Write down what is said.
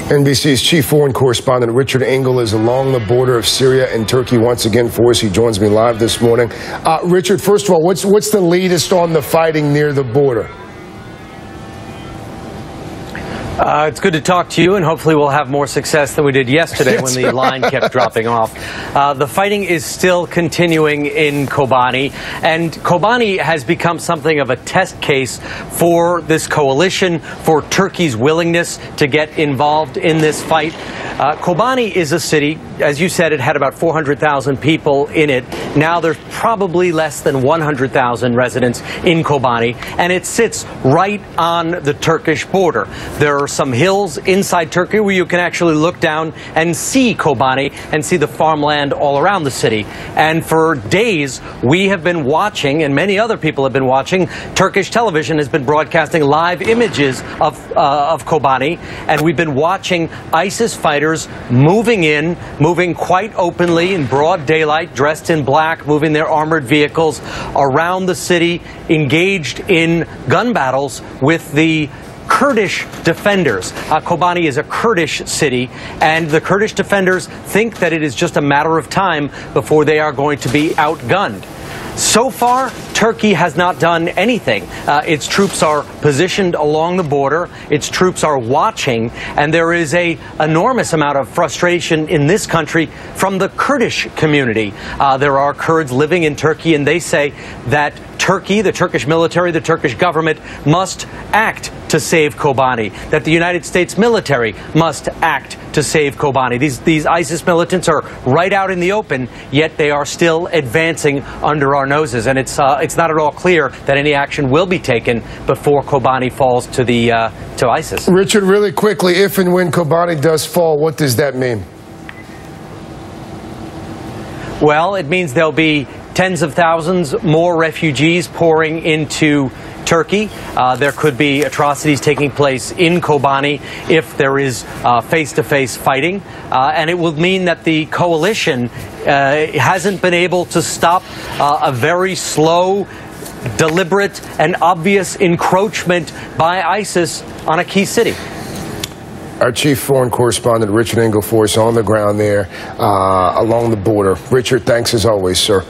NBC's chief foreign correspondent Richard Engel is along the border of Syria and Turkey once again for us. He joins me live this morning. Richard, first of all, what's the latest on the fighting near the border? It's good to talk to you, and hopefully we'll have more success than we did yesterday when the line kept dropping off. The fighting is still continuing in Kobani, and Kobani has become something of a test case for this coalition, for Turkey's willingness to get involved in this fight. Kobani is a city, as you said, it had about 400,000 people in it. Now there's probably less than 100,000 residents in Kobani, and it sits right on the Turkish border. There are some hills inside Turkey where you can actually look down and see Kobani and see the farmland all around the city. And for days, we have been watching, and many other people have been watching, Turkish television has been broadcasting live images of Kobani, and we've been watching ISIS fighters moving quite openly in broad daylight, dressed in black, moving their armored vehicles around the city, engaged in gun battles with the Kurdish defenders. Kobani is a Kurdish city, and the Kurdish defenders think that it is just a matter of time before they are going to be outgunned. So far, Turkey has not done anything. Its troops are positioned along the border. Its troops are watching, and there is an enormous amount of frustration in this country from the Kurdish community. There are Kurds living in Turkey, and they say that Turkey, the Turkish military, the Turkish government must act to save Kobani, that the United States military must act to save Kobani. These ISIS militants are right out in the open, yet they are still advancing under our noses, and it's not at all clear that any action will be taken before Kobani falls to ISIS. Richard, really quickly, if and when Kobani does fall, what does that mean? Well, it means there'll be tens of thousands more refugees pouring into Turkey. There could be atrocities taking place in Kobani if there is face-to-face fighting. And it will mean that the coalition hasn't been able to stop a very slow, deliberate, and obvious encroachment by ISIS on a key city. Our chief foreign correspondent, Richard Engel, for us on the ground there along the border. Richard, thanks as always, sir.